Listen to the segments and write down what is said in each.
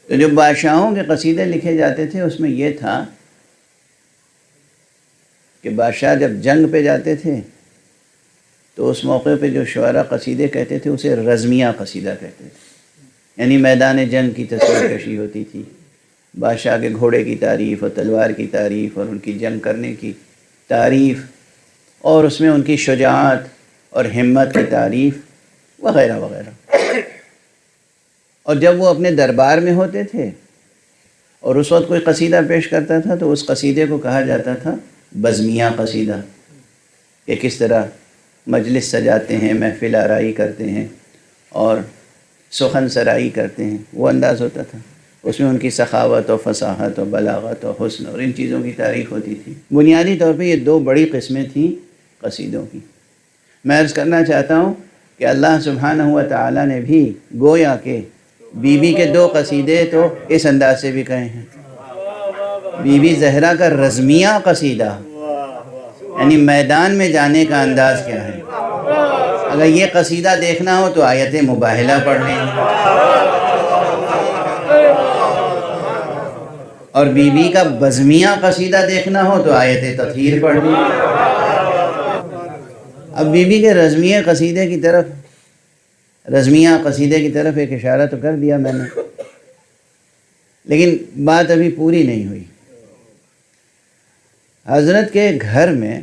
تو جو بادشاہوں کے قصیدے لکھے جاتے تھے اس میں یہ تھا کہ بادشاہ جب جنگ پہ جاتے تھے تو اس موقع پہ جو شعراء قصیدے کہتے تھے اسے رزمیہ قصیدہ کہتے تھے، یعنی میدان جنگ کی تصویر کشی ہوتی تھی، بادشاہ کے گھوڑے کی تعریف اور تلوار کی تعریف اور ان کی جنگ کرنے کی تعریف اور اس میں ان کی شجاعت اور ہمت کی تعریف وغیرہ وغیرہ۔ اور جب وہ اپنے دربار میں ہوتے تھے اور اس وقت کوئی قصیدہ پیش کرتا تھا تو اس قصیدے کو کہا جاتا تھا بزمیہ قصیدہ، کہ کس طرح مجلس سجاتے ہیں، محفل آرائی کرتے ہیں اور سخن سرائی کرتے ہیں، وہ انداز ہوتا تھا۔ اس میں ان کی سخاوت و فصاحت و بلاغت و حسن اور ان چیزوں کی تعریف ہوتی تھی۔ بنیادی طور پہ یہ دو بڑی قسمیں تھیں قصیدوں کی۔ میں عرض کرنا چاہتا ہوں کہ اللہ سبحانہ و تعالیٰ نے بھی گویا کہ بی بی کے دو قصیدے تو اس انداز سے بھی کہے ہیں۔ بی بی زہرا کا رزمیہ قصیدہ یعنی میدان میں جانے کا انداز کیا ہے۔ اگر یہ قصیدہ دیکھنا ہو تو آیت مباہلہ پڑھ لیں، اور بی بی کا بزمیہ قصیدہ دیکھنا ہو تو آیت تطہیر پڑھ لیں۔ اب بی بی کے رزمیہ قصیدے کی طرف ایک اشارہ تو کر دیا میں نے، لیکن بات ابھی پوری نہیں ہوئی۔ حضرت کے گھر میں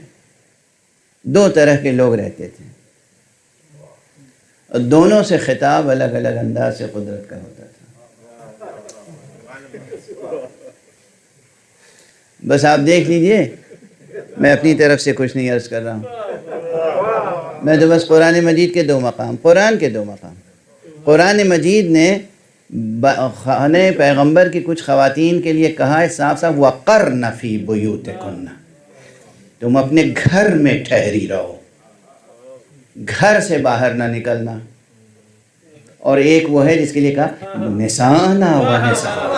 دو طرح کے لوگ رہتے تھے اور دونوں سے خطاب الگ الگ انداز سے قدرت کا ہوتا تھا۔ بس آپ دیکھ لیجئے، میں اپنی طرف سے کچھ نہیں عرض کر رہا ہوں، میں تو بس قرآن مجید کے دو مقام، قرآن مجید نے خانہ پیغمبر کی کچھ خواتین کے لیے کہا ہے صاف صاف وَقَرْنَ فِي بُيُوتِكُنَّ، تم اپنے گھر میں ٹھہری رہو، گھر سے باہر نہ نکلنا۔ اور ایک وہ ہے جس کے لیے کہا نسانا و نسانا،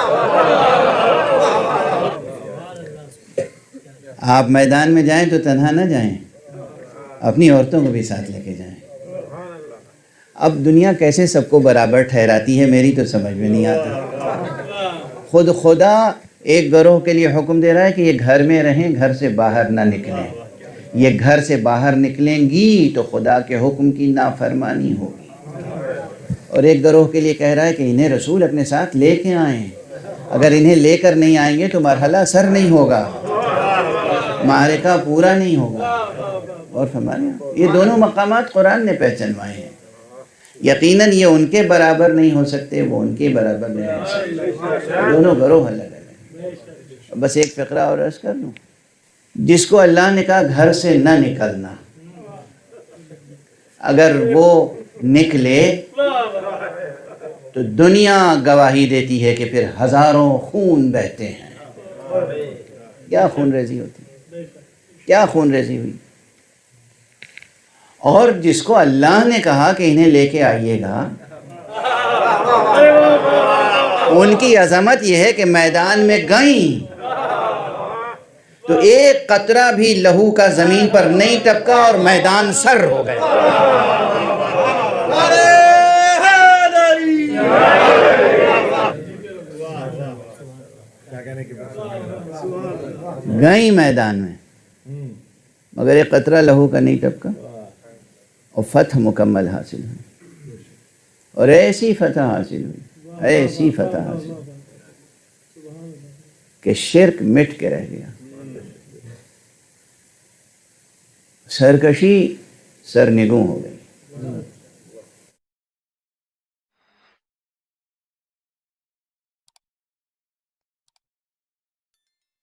آپ میدان میں جائیں تو تنہا نہ جائیں، اپنی عورتوں کو بھی ساتھ لے کے جائیں۔ اب دنیا کیسے سب کو برابر ٹھہراتی ہے میری تو سمجھ میں نہیں آتا۔ خود خدا ایک گروہ کے لیے حکم دے رہا ہے کہ یہ گھر میں رہیں، گھر سے باہر نہ نکلیں، یہ گھر سے باہر نکلیں گی تو خدا کے حکم کی نافرمانی ہوگی۔ اور ایک گروہ کے لیے کہہ رہا ہے کہ انہیں رسول اپنے ساتھ لے کے آئیں، اگر انہیں لے کر نہیں آئیں گے تو مرحلہ سر نہیں ہوگا، معرکہ پورا نہیں ہوگا۔ اور فرمایا یہ دونوں مقامات قرآن نے پہچنوائے ہیں، یقیناً یہ ان کے برابر نہیں ہو سکتے، وہ ان کے برابر نہیں ہو سکتے، دونوں گروہ الگ الگ۔ بس ایک فقرہ اور عرض کر دوں، جس کو اللہ نے کہا گھر سے نہ نکلنا، اگر وہ نکلے تو دنیا گواہی دیتی ہے کہ پھر ہزاروں خون بہتے ہیں۔ کیا خون ریزی ہوتی، کیا خون ریزی ہوئی۔ اور جس کو اللہ نے کہا کہ انہیں لے کے آئیے گا، ان کی عظمت یہ ہے کہ میدان میں گئیں تو ایک قطرہ بھی لہو کا زمین پر نہیں ٹپکا اور میدان سر ہو گئے۔ گئیں میدان میں مگر ایک قطرہ لہو کا نہیں ٹپکا اور فتح مکمل حاصل ہوئی، اور ایسی فتح حاصل ہوئی، ایسی فتح حاصل ہوئی کہ شرک مٹ کے رہ گیا، سرکشی سرنگوں ہو گئی۔